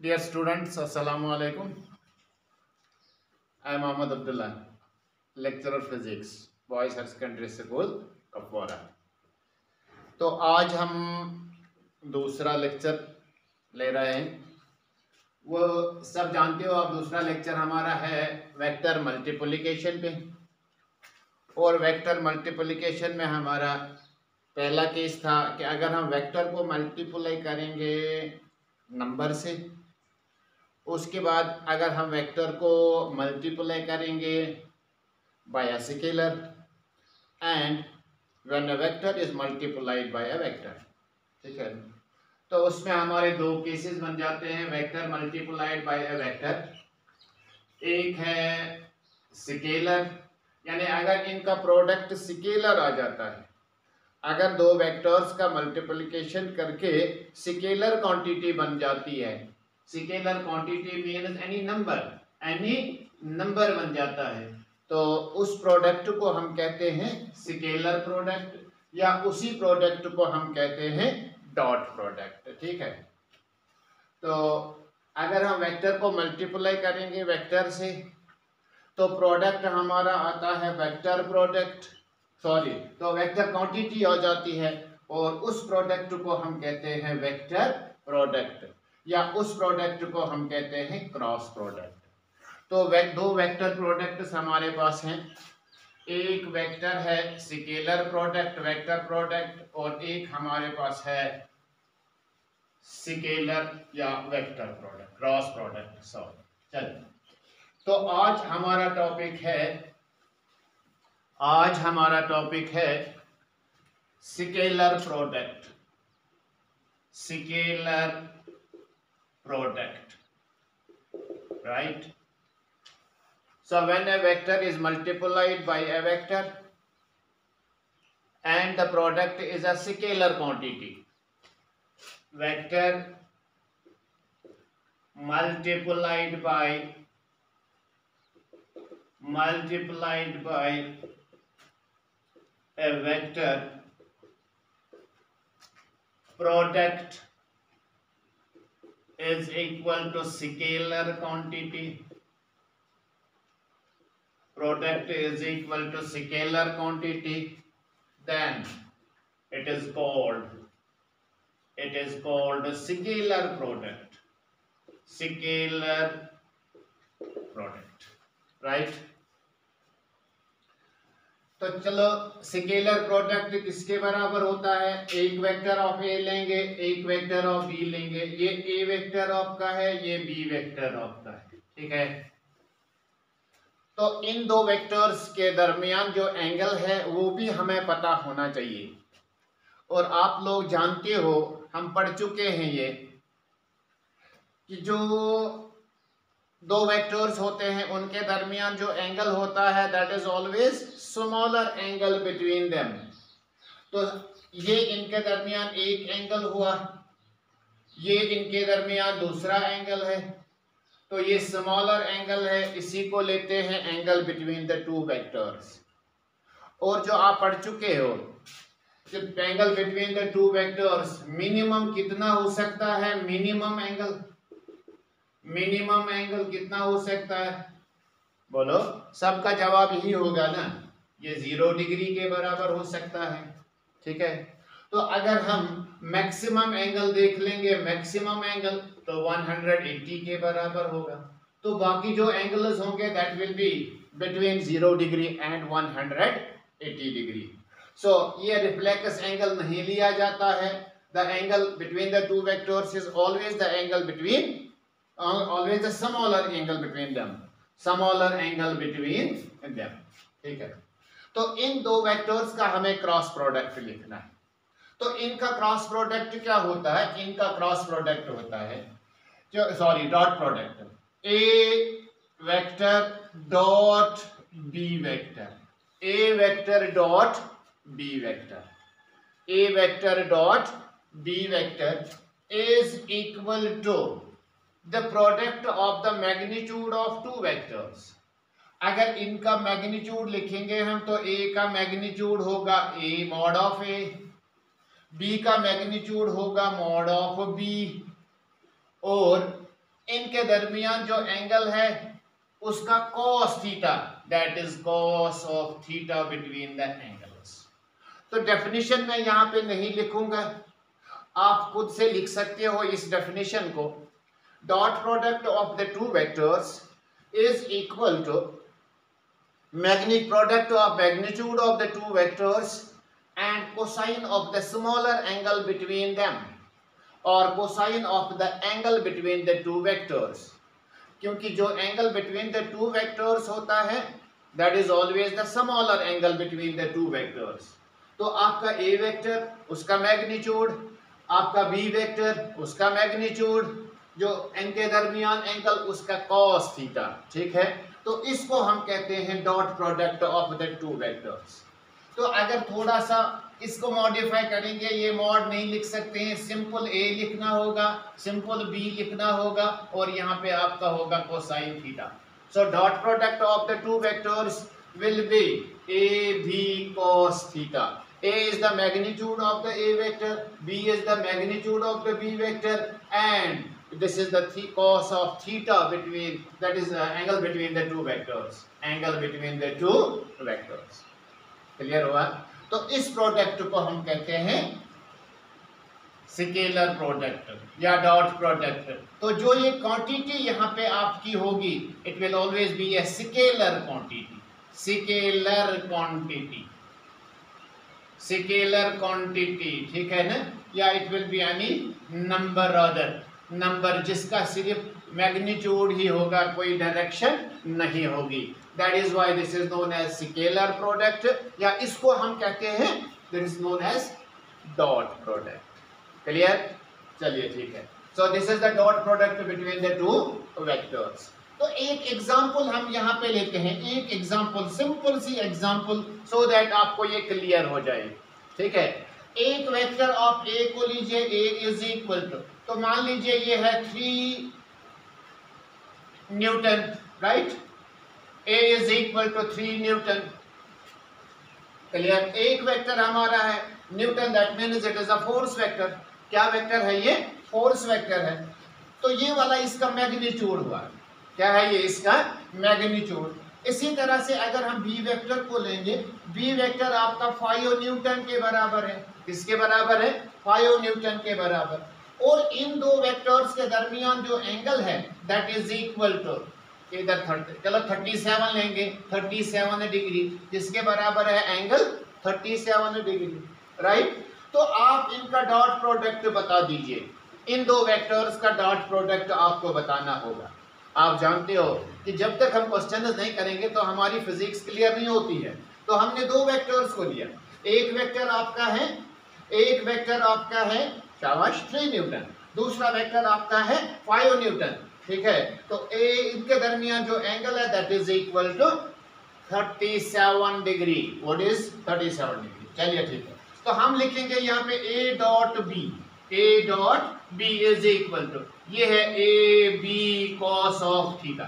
Dear students, Assalamu alaikum. I am Ahmad Abdullah, lecturer physics, Boys Higher Secondary School, कपवारा। तो आज हम दूसरा lecture ले रहे हैं। वो सब जानते हो आप, दूसरा लेक्चर हमारा है वेक्टर मल्टीप्लिकेशन पे। और वेक्टर मल्टीप्लिकेशन में हमारा पहला केस था कि अगर हम वेक्टर को मल्टीप्लाई करेंगे नंबर से, उसके बाद अगर हम वेक्टर को मल्टीप्लाई करेंगे by a scalar, and when a vector is multiplied by a vector, ठीक है। तो उसमें हमारे दो केसेस बन जाते हैं, vector multiplied by a vector. एक है स्केलर, यानी अगर इनका प्रोडक्ट स्केलर आ जाता है, अगर दो वेक्टर्स का मल्टीप्लिकेशन करके स्केलर क्वांटिटी बन जाती है, scalar quantity means any number बन जाता है, तो उस प्रोडक्ट को हम कहते हैं स्केलर प्रोडक्ट, या उसी प्रोडक्ट को हम कहते हैं डॉट प्रोडक्ट, ठीक है। तो अगर हम वेक्टर को मल्टीप्लाई करेंगे वेक्टर से, तो प्रोडक्ट हमारा आता है वेक्टर प्रोडक्ट, तो वेक्टर क्वांटिटी आ जाती है, और उस प्रोडक्ट को हम कहते हैं वेक्टर प्रोडक्ट, या उस प्रोडक्ट को हम कहते हैं क्रॉस प्रोडक्ट। तो दो वेक्टर प्रोडक्ट्स हमारे पास हैं, एक वेक्टर है स्केलर प्रोडक्ट वेक्टर प्रोडक्ट, और एक हमारे पास है स्केलर या वेक्टर प्रोडक्ट क्रॉस प्रोडक्ट। चलिए, तो आज हमारा टॉपिक है scalar product, right? So when a vector is multiplied by a vector and the product is a scalar quantity, vector multiplied by a vector, product is equal to scalar quantity, then it is called scalar product, right? तो चलो, scalar product किसके बराबर होता है? एक vector of ए लेंगे, एक vector of B लेंगे, ये ए वेक्टर ऑफ का है, ये बी वेक्टर ऑफ का है, ठीक है। तो इन दो वेक्टर्स के दरमियान जो एंगल है वो भी हमें पता होना चाहिए। और आप लोग जानते हो, हम पढ़ चुके हैं ये, कि जो दो वेक्टर्स होते हैं उनके दरमियान जो एंगल होता है, that is always smaller angle between them. तो ये इनके दरमियान एक एंगल हुआ, ये इनके दरमियान दूसरा एंगल है, तो ये स्मॉलर एंगल है, इसी को लेते हैं angle between the two vectors. और जो आप पढ़ चुके हो, angle between the two vectors minimum कितना हो सकता है? मिनिमम एंगल कितना हो सकता है? बोलो, सबका जवाब यही होगा ना, ये 0 डिग्री के बराबर हो सकता है, ठीक है। तो अगर हम मैक्सिमम एंगल देख लेंगे, मैक्सिमम एंगल तो 180 के बराबर होगा। तो बाकी जो एंगल्स होंगे that will be between 0 degree and 180 degree. So ये रिफ्लेक्स एंगल नहीं लिया जाता है। The angle between the two vectors is always the angle between always the smaller angle between them, ठीक है। तो इन दो वेक्टर्स का हमें क्रॉस प्रोडक्ट लिखना है। तो इनका क्रॉस प्रोडक्ट क्या होता है? इनका क्रॉस प्रोडक्ट होता है dot product, A vector dot B vector, A vector dot B vector is equal to the product of the magnitude of two vectors। अगर इनका मैग्नीट्यूड लिखेंगे हम, तो a का मैग्नीट्यूड होगा a mod of a, b का magnitude होगा mod of b, और इनके दरमियान जो एंगल है उसका cos theta, that is cos of theta between the angles. तो डेफिनेशन मैं यहाँ पे नहीं लिखूंगा, आप खुद से लिख सकते हो इस डेफिनेशन को। Dot product of the two vectors is equal to product of magnitude of the two vectors and cosine of the smaller angle between them, or cosine of the angle between the two vectors। क्योंकि जो angle between the two vectors होता है that is always the smaller angle between the two vectors. तो आपका ए vector उसका magnitude, आपका B vector उसका magnitude, जो इनके दरमियान एंगल उसका cos थीटा, ठीक है। तो इसको हम कहते हैं dot product of the two vectors. तो अगर थोड़ा सा इसको मॉडिफाई करेंगे, ये मॉड नहीं लिख सकते हैं, सिंपल ए लिखना होगा, सिंपल बी लिखना होगा, और यहाँ पे आपका होगा cosine theta. So dot product of the two vectors will be AB cos theta. A is the magnitude of the A vector, B is the magnitude of the B vector, and this is the cos of theta between, that is angle between the two vectors, angle between the two vectors। Clear हुआ? तो इस product को हम कहते हैं scalar product या dot product. तो जो ये क्वांटिटी यहाँ पे आपकी होगी, it will always be a scalar quantity, scalar quantity, scalar quantity, ठीक है ना। या it will be any number order, number जिसका सिर्फ मैग्नीट्यूड ही होगा, कोई डायरेक्शन नहीं होगी। That is why this is known as scalar product, या इसको हम कहते हैं this is known as dot product. Clear? चलिए ठीक है। So this is the dot product between the two vectors. तो एक एग्जाम्पल हम यहाँ पे लेते हैं, एक एग्जाम्पल, सिंपल सी एग्जाम्पल, सो दैट आपको ये क्लियर हो जाए, ठीक है। एक वेक्टर ऑफ ए को लीजिए, ए इज इक्वल टू, तो मान लीजिए ये है 3 newton, right. A is equal to 3 newton. Clear? एक वेक्टर हमारा है newton, that means it is a force vector. क्या वेक्टर है ये? फोर्स वेक्टर है। तो ये वाला इसका मैग्नीट्यूड हुआ, क्या है ये? इसका मैग्नीट्यूड। इसी तरह से अगर हम बी वेक्टर को लेंगे, बी वेक्टर आपका 5 न्यूटन के बराबर है। किसके बराबर है? 5 न्यूटन के बराबर। और इन दो वेक्टर्स के दरमियान जो एंगल है दैट इज इक्वल टू, इधर 37 लेंगे, 37 डिग्री, जिसके बराबर है एंगल 37 डिग्री, राइट। तो आप इनका डॉट प्रोडक्ट बता दीजिए, इन दो वेक्टर्स का डॉट प्रोडक्ट आपको बताना होगा। आप जानते हो कि जब तक हम क्वेश्चन नहीं करेंगे तो हमारी फिजिक्स क्लियर नहीं होती है। तो हमने दो वेक्टर्स को लिया, एक वेक्टर आपका है शाबाश 3 न्यूटन, दूसरा वेक्टर आपका है 5 न्यूटन, ठीक है। तो ए इनके दरमियान जो एंगल है that is equal to 37 degree. What is 37 degree? चलिए ठीक है। तो हम लिखेंगे यहाँ पे A dot B is equal to, ये है A B cos of theta.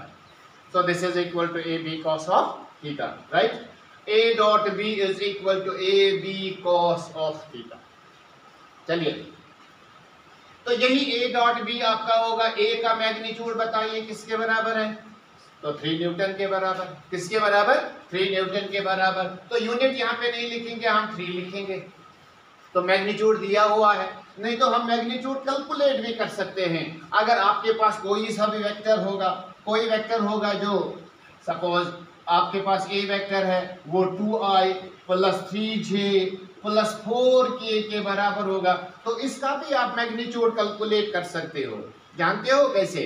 So this is equal to A B cos of theta, right. A dot B is equal to A B cos of theta. चलिए, तो यही ए dot B आपका होगा। ए का magnitude बताइए किसके बराबर है? तो 3 न्यूटन के बराबर। किसके बराबर? 3 न्यूटन के बराबर। तो यूनिट यहाँ पे नहीं लिखेंगे, हम 3 लिखेंगे। तो मैग्नीट्यूड दिया हुआ है, नहीं तो हम मैग्नीट्यूड कैलकुलेट भी कर सकते हैं। अगर आपके पास कोई सा भी वेक्टर होगा जो सपोज आपके पास ए वेक्टर है, वो 2i plus 3j plus 4k के बराबर होगा, तो इसका भी आप मैग्नीट्यूड कैलकुलेट कर सकते हो। जानते हो कैसे?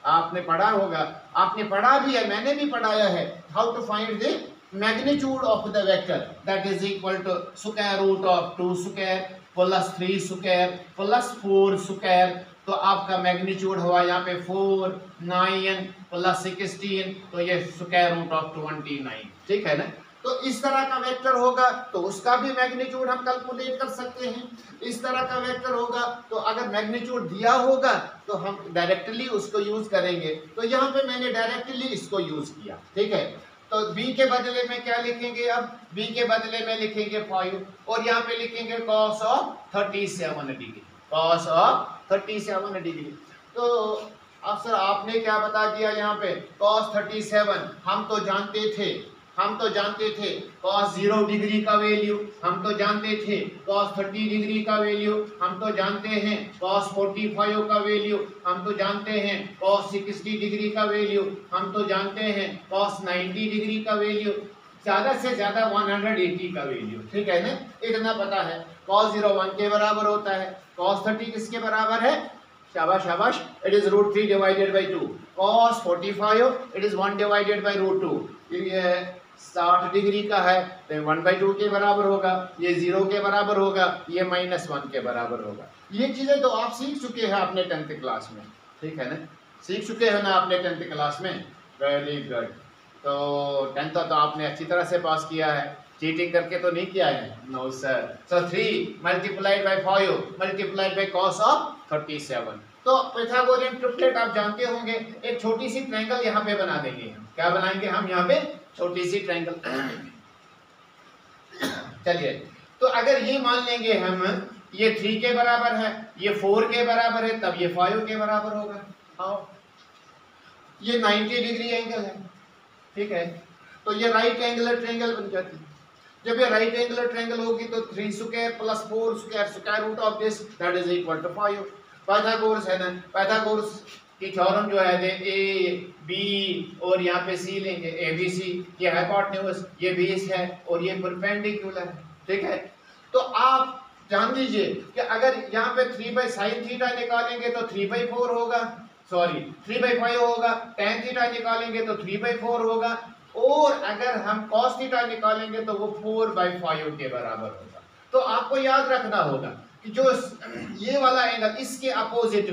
आपने पढ़ा होगा, आपने पढ़ा भी है, मैंने भी पढ़ाया है, how to find the magnitude of the vector, that is equal to square root of 2 square plus 3 square plus 4 square। तो आपका मैग्नीट्यूड हुआ यहाँ पे 4, 9 प्लस 16, तो ये स्क्वायर रूट ऑफ 29, ठीक है ना। तो इस तरह का वेक्टर होगा तो उसका भी मैग्नीट्यूड हम कैलकुलेट कर सकते हैं। इस तरह का वेक्टर होगा तो अगर मैग्नीट्यूड दिया होगा तो हम डायरेक्टली उसको यूज करेंगे। तो यहाँ पे मैंने डायरेक्टली इसको यूज किया, ठीक है। तो b के बदले में क्या लिखेंगे? अब b के बदले में लिखेंगे 5 और यहाँ पे लिखेंगे cos of 37 degree, cos of 37 degree. तो अब सर आपने क्या बता दिया यहाँ पे cos 37, हम तो जानते थे cos 0 डिग्री का वैल्यू, हम तो जानते थे cos 30 डिग्री का वैल्यू, हम तो जानते हैं cos 45 का वैल्यू, हम तो जानते हैं cos 60 डिग्री का वैल्यू, हम तो जानते हैं cos 90 डिग्री का वैल्यू, ज्यादा से ज्यादा 180 का वैल्यू, ठीक है ना, इतना पता है। cos 0 1 के बराबर होता है, cos 30 किसके बराबर है, शाबाश शाबाश, it is √3 divided by 2, cos 45 it is 1 divided by √2, ये 60 डिग्री का है तो 1/2 के बराबर होगा, ये 0 के बराबर होगा, ये -1 के बराबर होगा। ये चीजें तो आप सीख चुके हैं अपने 10th क्लास में, ठीक है ना, सीख चुके हैं ना आपने 10th क्लास में, वेरी गुड। तो 10th तो आपने अच्छी तरह से पास किया है, चीटिंग करके तो नहीं किया है, no sir. So 3 multiplied by 5 multiplied by cos of 37। तो पाइथागोरियन ट्रिपलेट आप जानते होंगे, एक छोटी सी ट्रायंगल यहाँ पे बना देंगे हम, क्या बनाएंगे हम यहाँ पे, छोटी सी ट्रायंगल। चलिए, तो अगर ये मान लेंगे हम ये 3 के बराबर है, ये 4 के बराबर है, तब ये 5 के बराबर होगा। हाँ, ये 90 डिग्री एंगल है, ठीक है, तो ये राइट एंगुलर ट्रायंगल बन जाती है। जब ये राइट एंगुलर ट्रायंगल होगी तो 3 square plus 4 square square root of this that is equal to 5। Pythagoras है ना, पाइथागोरस की थ्योरम जो है ए बी और यहाँ पे सी लेंगे, ए बी सी, ये हाइपोटेन्यूज, ये बेस है और ये परपेंडिकुलर है, ठीक है। तो आप जान लीजिए कि अगर यहाँ पे 3/sin थीटा निकालेंगे तो 3/4 होगा, सॉरी 3/5 होगा, tan थीटा निकालेंगे तो 3/4 होगा, और अगर हम cos थीटा निकालेंगे तो वो 4/5 के बराबर होगा। तो आपको याद रखना होगा कि जो ये वाला एंगल इसके अपोजिट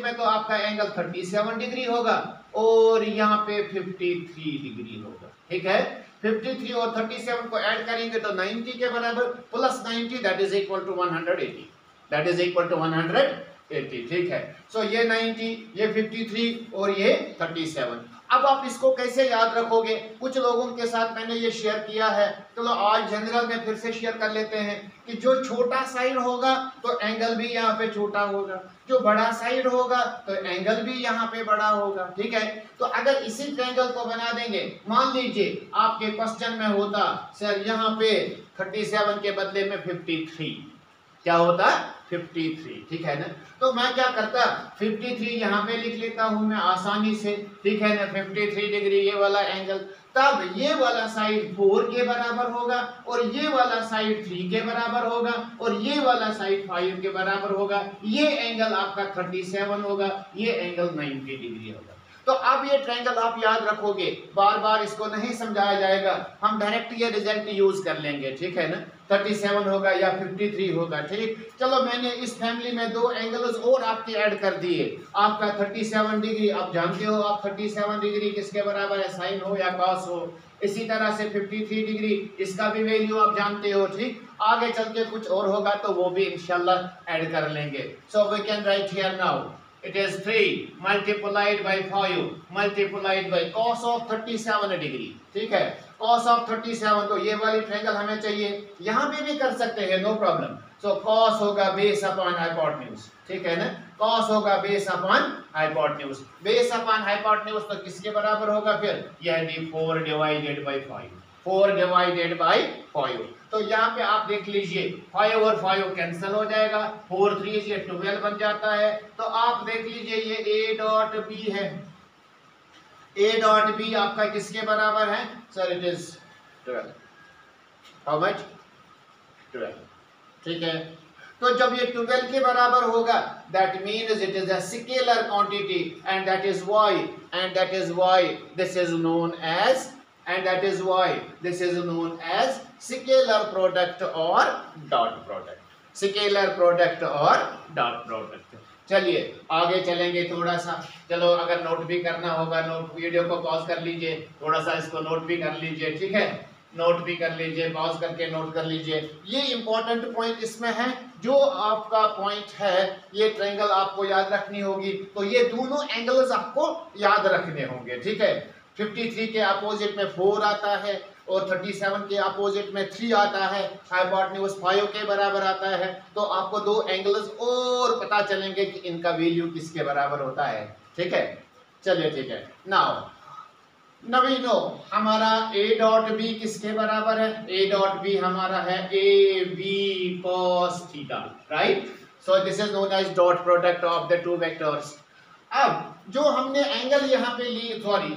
में तो आपका एंगल 37 डिग्री होगा और यहाँ पे 53 डिग्री होगा, ठीक है। 53 और 37 को ऐड करेंगे तो 90 के बराबर, plus 90 that is equal to 180, that is equal to 180, ठीक है। सो ये 90, ये 53 और ये 37। अब आप इसको कैसे याद रखोगे, कुछ लोगों के साथ मैंने ये शेयर किया है, चलो आज जनरल में फिर से शेयर कर लेते हैं कि जो छोटा साइड होगा तो एंगल भी यहाँ पे छोटा होगा, जो बड़ा साइड होगा तो एंगल भी यहाँ पे बड़ा होगा, ठीक है। तो अगर इसी ट्रायंगल को बना देंगे, मान लीजिए आपके क्वेश्चन में होता सर यहाँ पे 37 के बदले में 53, क्या होता 53, ठीक है ना। तो मैं क्या करता 53 यहाँ पे लिख लेता हूँ मैं आसानी से, ठीक है ना, 53 डिग्री ये वाला एंगल, तब ये वाला साइड 4 के बराबर होगा और ये वाला साइड 3 के बराबर होगा और ये वाला साइड 5 के बराबर होगा, ये एंगल आपका 37 होगा, ये एंगल 90 डिग्री होगा। तो अब ये ट्रायंगल आप याद रखोगे, बार बार इसको नहीं समझाया जाएगा, हम डायरेक्ट ये रिजल्ट यूज कर लेंगे, ठीक है ना, 37 होगा या 53 होगा, ठीक। चलो मैंने इस फैमिली में 2 एंगल्स और आपके ऐड कर दिए, आपका 37 डिग्री, आप जानते हो आप 37 डिग्री किसके बराबर है, साइन हो या कॉस हो। इसी तरह से 53 डिग्री, इसका भी वैल्यू आप जानते हो, ठीक। आगे चल के कुछ और होगा तो वो भी इंशाल्लाह ऐड कर लेंगे। So we can write here now it is 3 multiplied by 5 multiplied by cos of 37 degree, ठीक है, cos of 37, तो ये वाली ट्रायंगल हमें चाहिए, यहाँ पे भी कर सकते हैं, नो प्रॉब्लम। सो cos होगा बेस अपॉन हाइपोटेन्यूज, ठीक है ना, cos होगा base upon hypotenuse, base upon hypotenuse तो किसके बराबर होगा फिर, यह 4 डिवाइडेड बाई 5, 4 डिवाइडेड बाई 5। तो यहाँ पे आप देख लीजिए 5 और 5 कैंसिल हो जाएगा, 4 3 ये 12 बन जाता है। तो आप देख लीजिए ये a डॉट b है, a डॉट b आपका किसके बराबर है sir, it is 12, how much 12, ठीक है। तो जब ये 12 के बराबर होगा that means it is a scalar quantity and that is why this is known as and that is why this is known as scalar product or dot product, scalar product or dot product। चलिए आगे चलेंगे थोड़ा सा, चलो अगर note भी करना होगा, नोट वीडियो को पॉज कर लीजिए, थोड़ा सा इसको नोट भी कर लीजिए, ठीक है, नोट भी कर लीजिए, पॉज करके नोट कर लीजिए। ये इंपॉर्टेंट पॉइंट इसमें है, जो आपका पॉइंट है ये ट्रायंगल आपको याद रखनी होगी, तो ये दोनों एंगल्स आपको याद रखने होंगे, ठीक है। 53 के अपोजिट में 4 आता है और 37 के अपोजिट में 3 आता है, हाइपोटेन्यूज 5 के बराबर आता है, तो आपको दो एंगल्स और पता चलेंगे कि इनका वैल्यू किसके बराबर होता है। ठीक है, चलिए ठीक है। नाउ वी नो हमारा a डॉट b किसके बराबर है? a डॉट b हमारा है a b cos theta, right? So this is known as dot product of the two vectors. अब जो हमने एंगल यहाँ पे लिए,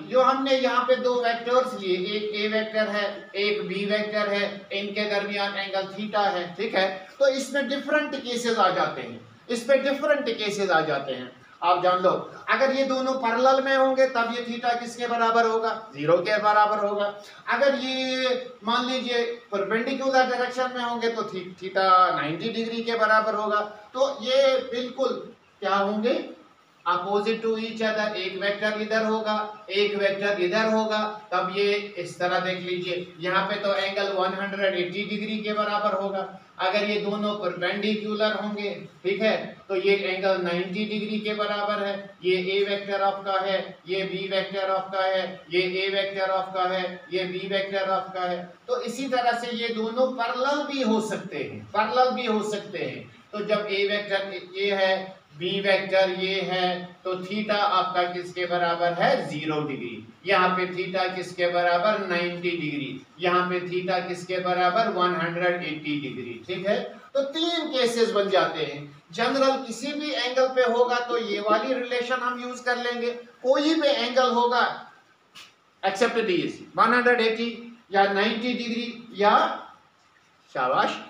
जो हमने यहाँ पे दो वेक्टर्स लिए, एक a वेक्टर है, एक b वेक्टर है, इनके दरमियान एंगल थीटा है। ठीक है, तो इसमें डिफरेंट केसेस आ जाते हैं, इसमें डिफरेंट केसेस आ जाते हैं। आप जान लो, अगर ये दोनों पैरेलल में होंगे तब ये थीटा किसके बराबर होगा? 0 के बराबर होगा। अगर ये मान लीजिए परपेंडिकुलर डायरेक्शन में होंगे तो थीटा 90 डिग्री के बराबर होगा। तो ये बिल्कुल क्या होंगे? Opposite to each other. एक वेक्टर इधर होगा, एक वेक्टर इधर होगा, तब ये इस तरह देख लीजिए, यहाँ पे तो एंगल 180 डिग्री के बराबर होगा। अगर ये दोनों परपेंडिकुलर होंगे, ठीक है, तो ये एंगल 90 डिग्री के बराबर है। ये ए वेक्टर आपका है, ये बी वेक्टर आपका है, ये ए वेक्टर आपका है, ये बी वेक्टर आपका है। तो इसी तरह से ये दोनों पैरेलल भी हो सकते हैं, पैरेलल भी हो सकते हैं। तो जब ए वेक्टर ये है, बी वेक्टर ये है, तो थीटा आपका किसके बराबर है? 0 डिग्री। यहाँ पे थीटा किसके बराबर? 90 डिग्री। यहाँ पे थीटा किसके बराबर? 180 डिग्री। ठीक है, तो 3 केसेस बन जाते हैं। जनरल किसी भी एंगल पे होगा तो ये वाली रिलेशन हम यूज कर लेंगे। कोई भी एंगल होगा एक्सेप्ट दिस 180 या 90 डिग्री या शाबाश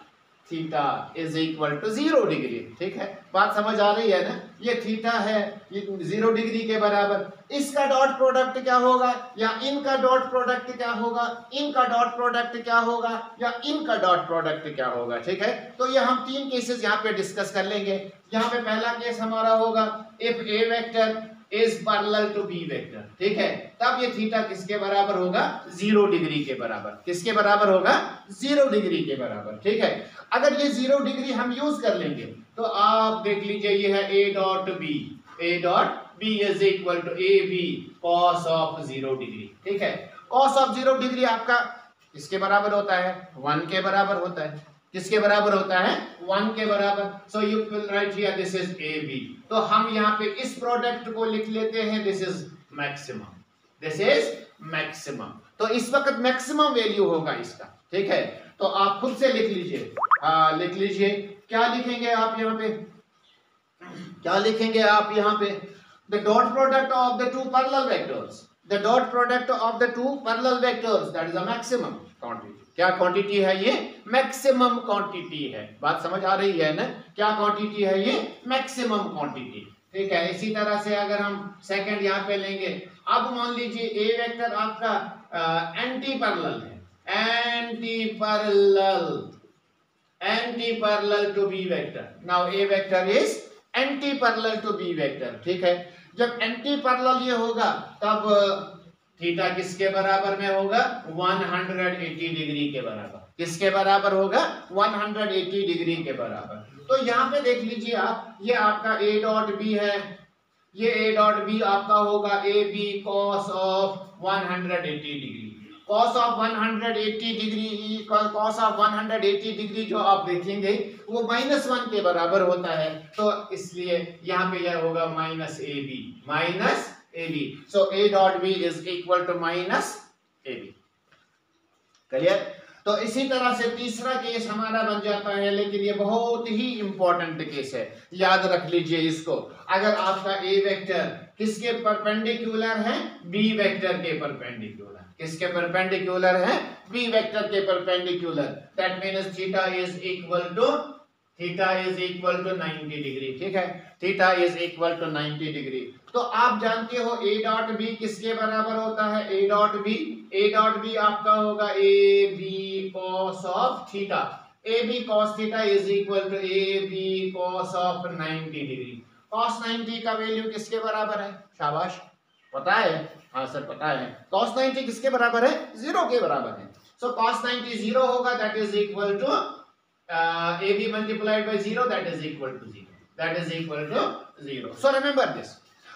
theta is equal to 0 degree. ठीक है, बात समझ आ रही है ना? ये थीटा है, ये 0 डिग्री के बराबर। इसका डॉट प्रोडक्ट क्या होगा, या इनका डॉट प्रोडक्ट क्या होगा, इनका डॉट प्रोडक्ट क्या होगा, या इनका डॉट प्रोडक्ट क्या होगा। ठीक है, तो ये हम 3 केसेस यहाँ पे डिस्कस कर लेंगे। यहाँ पे पहला केस हमारा होगा if A vector is parallel to B vector. ठीक है, तब ये थीटा किसके बराबर होगा? 0 डिग्री के बराबर। किसके बराबर होगा? 0 डिग्री के बराबर। ठीक है, अगर ये 0 डिग्री हम यूज कर लेंगे तो आप देख लीजिए, ये है a dot b, a dot b is equal to A B cos of 0 degree. ठीक है, कॉस ऑफ 0 डिग्री आपका किसके बराबर होता है? 1 के बराबर होता है। किसके बराबर होता है? 1 के बराबर। So you will write here this is A B. तो हम यहाँ पे इस प्रोडक्ट को लिख लेते हैं, this is maximum, this is maximum. तो इस वक्त मैक्सिमम वैल्यू होगा इसका। ठीक है, तो आप खुद से लिख लीजिए। हाँ, लिख लीजिए। क्या लिखेंगे आप यहाँ पे? क्या लिखेंगे आप यहाँ पे? The dot product of the to parallel vectors, the dot product of the to parallel vectors, that is a maximum quantity. क्या क्वांटिटी है ये? मैक्सिमम क्वांटिटी है। बात समझ आ रही है ना? क्या क्वांटिटी है ये? Maximum quantity. ठीक है, इसी तरह से अगर हम सेकंड यहाँ पे लेंगे, अब मान लीजिए ए वेक्टर आपका एंटी पैरेलल है, anti parallel to B vector. Now A vector is anti parallel to B vector. ठीक है, जब एंटी पैरेलल ये होगा तब थीटा किसके बराबर में होगा? 180 डिग्री के बराबर। किसके बराबर होगा? 180 डिग्री के बराबर। तो यहाँ पे देख लीजिए आप, ये आपका a डॉट b है, ये a डॉट b आपका होगा a b cos of 180 degree. cos of 180 degree, cos of 180 degree जो आप देखेंगे वो -1 के बराबर होता है। तो इसलिए यहाँ पे यह होगा -ab, so a dot b is equal to -ab। Clear? तो इसी तरह से तीसरा केस हमारा बन जाता है, लेकिन ये बहुत ही इंपॉर्टेंट केस है, याद रख लीजिए इसको। अगर आपका a वेक्टर किसके परपेंडिकुलर है? b वेक्टर के परपेंडिकुलर। किसके परपेंडिकुलर है? b वेक्टर के perpendicular. That means theta is equal to 90 degree. ठीक है, theta is equal to 90 degree. तो आप जानते हो a डॉट b किसके बराबर होता है? a डॉट b आपका होगा a b cos of theta. a b cos theta is equal to a b cos of 90 degree. cos 90 का वैल्यू किसके बराबर है? शाबाश, पता है? हाँ सर पता है। cos 90 किसके बराबर है? 0 के बराबर है। सो cos 90 0 होगा, that is equal to ab multiplied by 0, that is equal to 0, that is equal to 0। so remember this।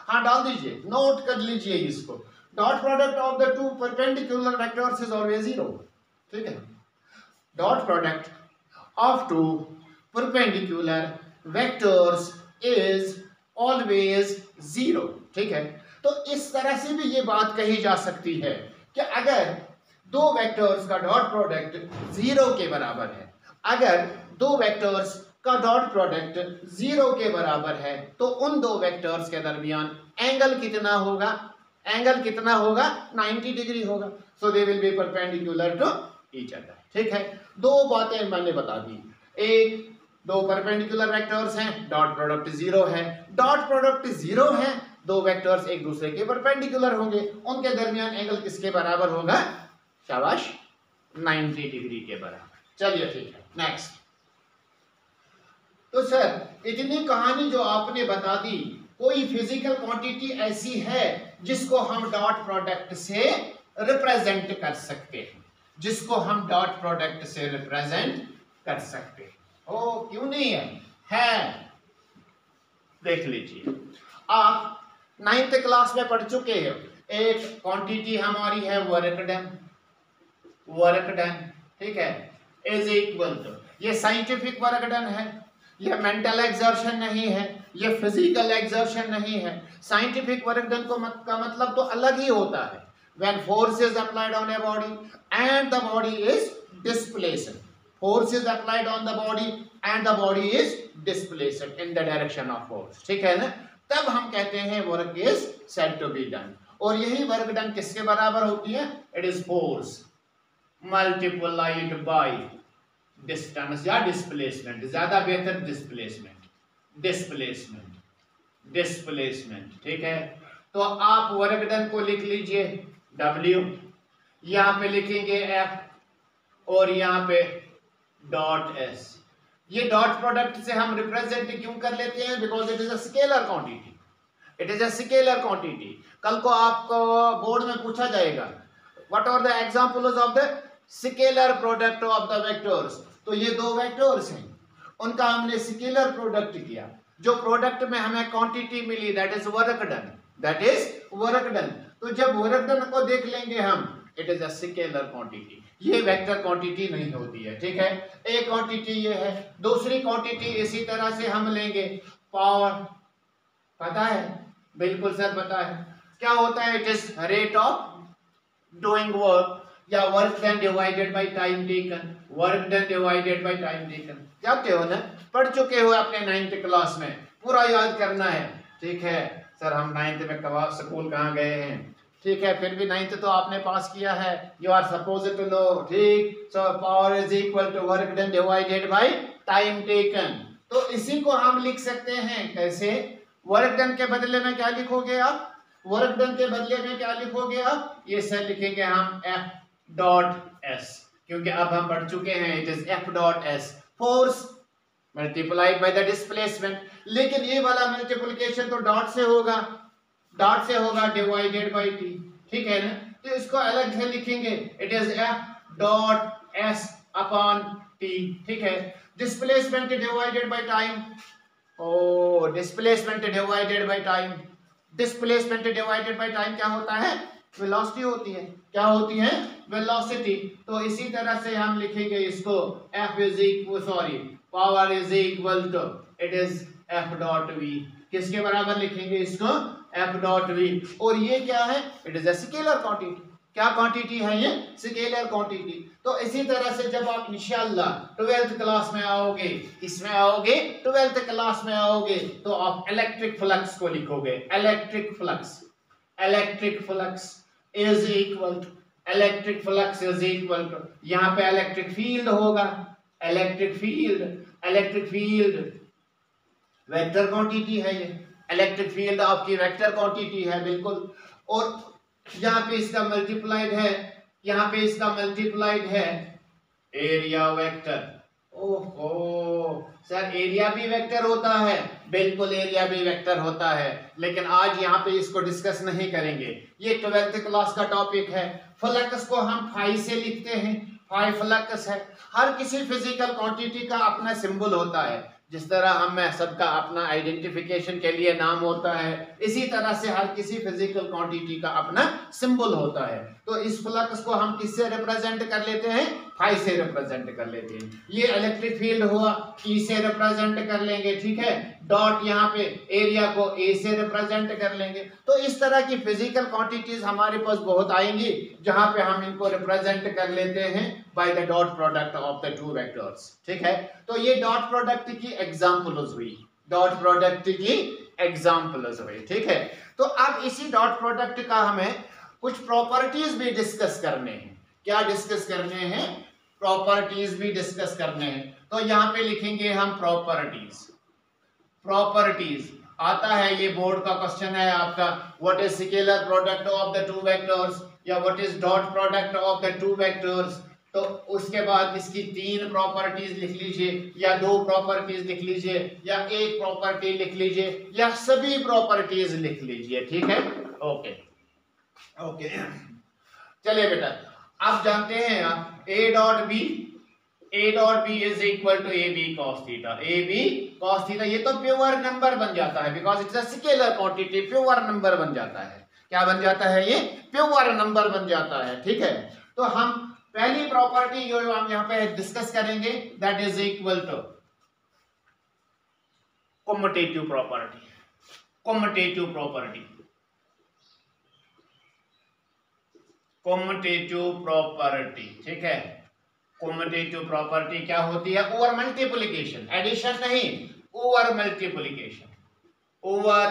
हाँ डाल दीजिए, नोट कर लीजिए इसको। Dot product of the two perpendicular vectors is always 0। ठीक है। Dot product of two perpendicular vectors is always zero. ठीक है, तो इस तरह से भी ये बात कही जा सकती है कि अगर दो वेक्टर्स का डॉट प्रोडक्ट जीरो के बराबर है, अगर दो वेक्टर्स का डॉट प्रोडक्ट जीरो के बराबर है, तो उन दो वेक्टर्स के दरमियान एंगल कितना होगा? एंगल कितना होगा? 90 डिग्री होगा। So they will be perpendicular to each other. ठीक है, दो बातें मैंने बता दी। एक, दो परपेंडिकुलर वेक्टर्स हैं, डॉट प्रोडक्ट जीरो है। डॉट प्रोडक्ट जीरो है, दो वेक्टर्स एक दूसरे के परपेंडिकुलर होंगे, उनके दरमियान एंगल किसके बराबर होगा? शाबाश, 90 डिग्री के बराबर। चलिए ठीक है, नेक्स्ट। तो सर इतनी कहानी जो आपने बता दी, कोई फिजिकल क्वांटिटी ऐसी है जिसको हम डॉट प्रोडक्ट से रिप्रेजेंट कर सकते हैं, जिसको हम डॉट प्रोडक्ट से रिप्रेजेंट कर सकते हैं? ओ क्यों नहीं है? देख लीजिए, आप 9th क्लास में पढ़ चुके हो। एक क्वांटिटी हमारी है वर्क डन, वर्क डन, ठीक है, इज इक्वल टू, ये साइंटिफिक वर्क डन है, ये मेंटल एक्सर्शन नहीं है, ये फिजिकल एक्सर्शन नहीं है। साइंटिफिक वर्क डन का मतलब तो अलग ही होता है। When force is applied on a body and the body is displaced, force is applied on the body and the body is displaced in the direction of force, ठीक है ना, तब हम कहते हैं work is said to be done। और यही work done किसके बराबर होती है? It is force multiplied by distance या डिस्प्लेसमेंट, ज्यादा बेहतर डिस्प्लेसमेंट, डिस्प्लेसमेंट, डिस्प्लेसमेंट। ठीक है, तो आप वर्क डन को लिख लीजिए W, यहां पे लिखेंगे F और यहां पे डॉट S। ये डॉट प्रोडक्ट से हम रिप्रेजेंट क्यों कर लेते हैं? Because it is a scalar quantity, it is a scalar quantity. कल को आपको बोर्ड में पूछा जाएगा what are the examples of the scalar product of the vectors. तो ये दो वेक्टर्स हैं, उनका हमने स्केलर प्रोडक्ट किया, जो प्रोडक्ट में हमें क्वांटिटी मिली that is work done, that is work done. तो जब वर्क डन को देख लेंगे हम, it is a scalar quantity, ये वेक्टर क्वांटिटी नहीं होती है। ठीक है, एक क्वांटिटी ये है। दूसरी क्वांटिटी इसी तरह से हम लेंगे पावर, पता है? बिल्कुल सर पता है। क्या होता है? It is rate of doing work या work done divided by time taken, work done divided by time taken. जानते हो ना, पढ़ चुके हो अपने 9th क्लास में, पूरा याद करना है। ठीक है सर, हम 9th में कब स्कूल कहाँ गए हैं? ठीक है, फिर भी 9th तो आपने पास किया है, you are suppose to know. ठीक, so power is equal to work done divided by time taken. तो इसी को हम लिख सकते हैं कैसे? वर्क डन के बदले में क्या लिखोगे आप? वर्क डन के बदले में क्या लिखोगे आप? ये सर लिखेंगे हम F डॉट S, क्योंकि अब हम पढ़ चुके हैं it is F dot S, force multiplied by the displacement. लेकिन ये वाला मल्टीप्लिकेशन तो डॉट से होगा, डॉट से होगा डिवाइडेड बाय T, ठीक है ना। तो इसको अलग से लिखेंगे, it is F dot S upon T, ठीक है। Displacement divided by time, oh displacement divided by time, displacement divided by time क्या होता है? वेलोसिटी होती है। क्या होती है? वेलोसिटी। तो इसी तरह से हम लिखेंगे इसको F is equal, sorry, power is equal to, it is F dot V। किसके बराबर लिखेंगे इसको? F dot V। और ये क्या है? It is a scalar quantity. क्या क्वांटिटी है ये? Scalar quantity. तो इसी तरह से जब आप इंशाअल्लाह 12th क्लास में आओगे, इसमें आओगे 12th क्लास में आओगे, तो आप इलेक्ट्रिक फ्लक्स को लिखोगे, electric flux, electric flux is equal to, electric flux is equal to, यहाँ पे इलेक्ट्रिक फील्ड होगा, electric field, electric field vector quantity है ये, इलेक्ट्रिक फील्ड आपकी वेक्टर क्वांटिटी है बिल्कुल। और यहाँ पे इसका मल्टीप्लाइड है, यहाँ पे इसका मल्टीप्लाइड है एरिया वेक्टर। ओहो सर, एरिया भी वेक्टर होता है? बिल्कुल एरिया भी वेक्टर होता है, लेकिन आज यहाँ पे इसको डिस्कस नहीं करेंगे, ये 12th क्लास का टॉपिक है। फ्लक्स को हम फाई से लिखते हैं, फाई फ्लक्स है। हर किसी फिजिकल क्वांटिटी का अपना सिंबल होता है, जिस तरह हम सबका अपना आइडेंटिफिकेशन के लिए नाम होता है, इसी तरह से हर किसी फिजिकल क्वांटिटी का अपना सिंबल होता है। तो इस फ्लक्स को हम किससे रिप्रेजेंट कर लेते हैं? फाई से रिप्रेजेंट कर लेते हैं। ये इलेक्ट्रिक फील्ड हुआ, ई से रिप्रेजेंट कर लेंगे, ठीक है। डॉट यहाँ पे एरिया को ए से रिप्रेजेंट कर लेंगे। तो इस तरह की फिजिकल क्वांटिटीज हमारे पास बहुत आएंगी, जहां पे हम इनको रिप्रेजेंट कर लेते हैं by the dot product of the two vectors, ठीक है। तो ये डॉट प्रोडक्ट की एग्जांपल्स हुई, डॉट प्रोडक्ट की एग्जांपल्स हुई, ठीक है। तो अब इसी डॉट प्रोडक्ट का हमें कुछ प्रॉपर्टीज भी डिस्कस करने हैं। क्या डिस्कस करने हैं? प्रॉपर्टीज भी डिस्कस करने हैं। तो यहाँ पे लिखेंगे हम प्रॉपर्टीज। प्रॉपर्टीज आता है, ये बोर्ड का क्वेश्चन है आपका, what is scalar product of the two vectors या what is dot product of the two vectors. तो उसके बाद इसकी 3 प्रॉपर्टीज लिख लीजिए, या 2 प्रॉपर्टीज लिख लीजिए, या एक प्रॉपर्टी लिख लीजिए, या सभी प्रॉपर्टीज लिख लीजिए, ठीक है। ओके ओके, चलिए बेटा, आप जानते हैं आप A dot B is equal to A B cos theta. A B cos theta, ये तो प्योर नंबर बन जाता है, because it's a scalar quantity, pure number बन जाता है। क्या बन जाता है? ये प्योर नंबर बन जाता है, ठीक है। तो हम पहली प्रॉपर्टी जो हम यहाँ पे डिस्कस करेंगे, that is equal to commutative property. Commutative property, commutative property, ठीक है। कम्यूटेटिव प्रॉपर्टी क्या होती है? ओवर मल्टीप्लिकेशन, एडिशन नहीं, ओवर मल्टीप्लिकेशन, ओवर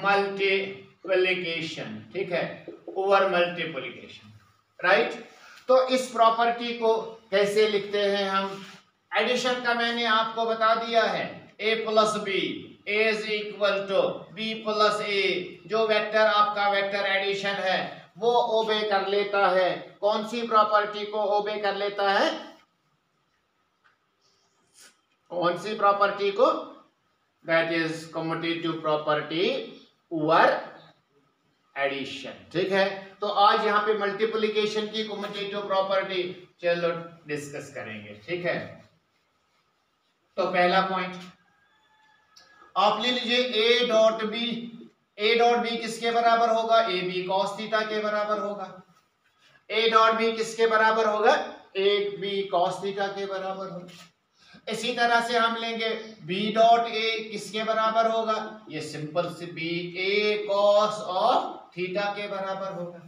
मल्टीप्लिकेशन, ठीक है, ओवर मल्टीप्लिकेशन, राइट। तो इस प्रॉपर्टी को कैसे लिखते हैं हम? एडिशन का मैंने आपको बता दिया है, a plus b is equal to b plus a. जो वेक्टर आपका वेक्टर एडिशन है वो ओबे कर लेता है, कौन सी प्रॉपर्टी को ओबे कर लेता है? कौन सी प्रॉपर्टी को? That is commutative property over addition, ठीक है। तो आज यहाँ पे मल्टीप्लिकेशन की कम्यूटेटिव प्रॉपर्टी चलो डिस्कस करेंगे, ठीक है। तो पहला पॉइंट आप ले लीजिए, A dot B. A dot B किसके बराबर होगा? ए बी कॉस थीटा के बराबर होगा। ए डॉट बी किसके बराबर होगा? ए बी कॉस थीटा के बराबर होगा। इसी तरह से हम लेंगे बी डॉट ए किसके बराबर होगा? ये सिंपल से B A cos of theta के बराबर होगा।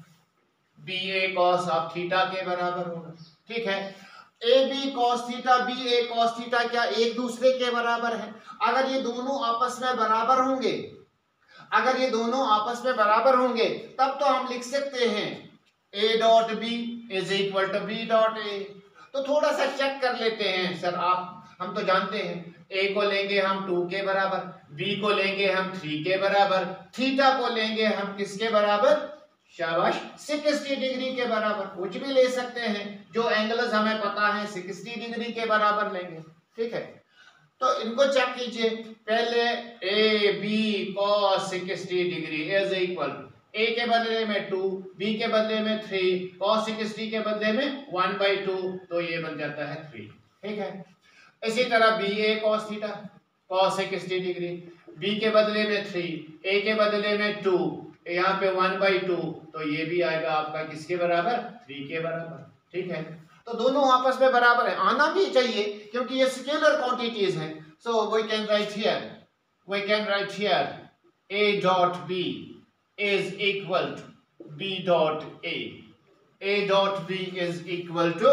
B A cos of theta के बराबर होगा, ठीक है। A B cos theta, B A cos theta क्या एक दूसरे के बराबर है? अगर ये दोनों आपस में बराबर होंगे, अगर ये दोनों आपस में बराबर होंगे तब तो हम लिख सकते हैं A dot B is equal to B dot A. तो थोड़ा सा चेक कर लेते हैं सर, हम तो जानते हैं ए को लेंगे हम 2 के बराबर, बी को लेंगे हम 3 के बराबर, थीटा को लेंगे हम किसके बराबर? शाबाश, 60 डिग्री के बराबर। कुछ भी ले सकते हैं, जो एंगल्स हमें पता है 60 डिग्री के बराबर लेंगे, ठीक है। तो इनको चेक कीजिए, पहले a B cos 60 degree is equal a के बदले में 2, बी के बदले में 3, कॉस 60 के बदले में 1/2, तो ये बन जाता है 3, ठीक है। इसी तरह बी ए cos theta cos 60 degree, b के बदले में 3, ए के बदले में 2, यहाँ पे 1/2, तो ये भी आएगा आपका किसके बराबर? 3 के बराबर, ठीक है। तो दोनों आपस में बराबर है, आना भी चाहिए क्योंकि ये स्केलर क्वांटिटीज हैं। So we can write here a dot b is equal to b dot a। a dot b is equal to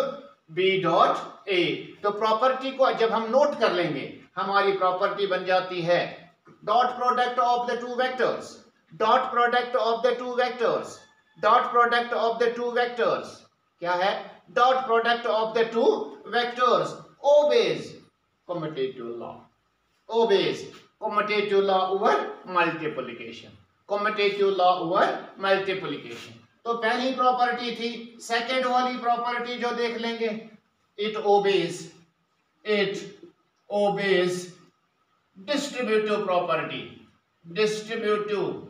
b dot a। तो प्रॉपर्टी को जब हम नोट कर लेंगे, हमारी प्रॉपर्टी बन जाती है dot product of the two vectors, dot product of the two vectors, dot product of the two vectors क्या है? Dot product of the two vectors obeys commutative law, obeys commutative law over multiplication, commutative law over multiplication। तो पहली property थी, second वाली property जो देख लेंगे, it obeys distributive property, distributive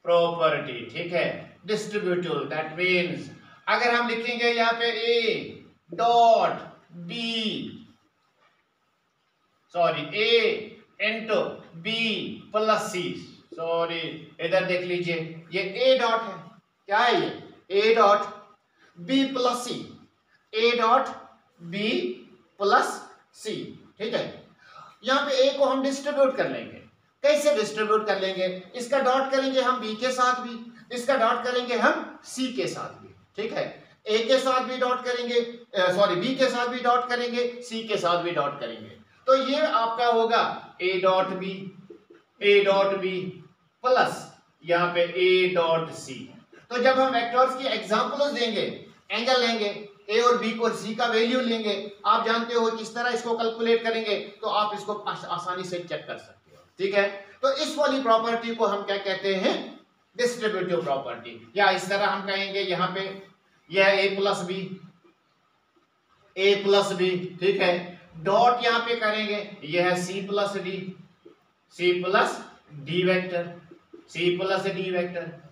property, ठीक है। डिस्ट्रीब्यूटिव दैट मीन्स अगर हम लिखेंगे यहाँ पे A dot B, sorry A into B plus C, sorry इधर देख लीजिए, ये ए डॉट है, क्या है ये a dot b plus c, a dot b plus c, ठीक है। यहाँ पे ए को हम डिस्ट्रीब्यूट कर लेंगे, कैसे डिस्ट्रीब्यूट कर लेंगे, इसका डॉट करेंगे हम बी के साथ भी, इसका डॉट करेंगे हम सी के साथ भी, ठीक है। ए के साथ भी डॉट करेंगे, सॉरी बी के साथ भी डॉट करेंगे, सी के साथ भी डॉट करेंगे, तो ये आपका होगा ए डॉट बी प्लस यहाँ पे ए डॉट सी। तो जब हम वेक्टर्स की एग्जांपल्स देंगे, एंगल लेंगे, ए और बी को सी का वैल्यू लेंगे, आप जानते हो किस तरह इसको कैलकुलेट करेंगे, तो आप इसको आसानी से चेक कर सकते हो, ठीक है। तो इस वाली प्रॉपर्टी को हम क्या कहते हैं, डिस्ट्रीब्यूटिव प्रॉपर्टी, या इस तरह हम कहेंगे यहाँ पे यह ए प्लस बी, ठीक है, डॉट यहाँ पे करेंगे यह सी प्लस डी वेक्टर,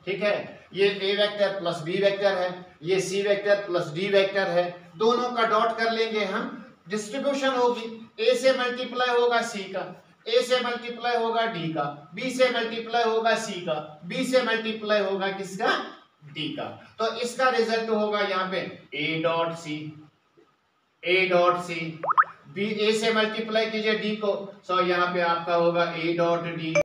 ठीक है। ये ए वेक्टर प्लस बी वेक्टर है, ये C vector plus D vector है, दोनों का डॉट कर लेंगे हम, डिस्ट्रीब्यूशन होगी, ए से मल्टीप्लाई होगा सी का, ए से मल्टीप्लाई होगा डी का, बी से मल्टीप्लाई होगा सी का, बी से मल्टीप्लाई होगा किसका, डी का। तो इसका रिजल्ट होगा यहाँ पे ए डॉट सी, बी ए से मल्टीप्लाई कीजिए डी को, सो यहाँ पे आपका होगा ए डॉट डी।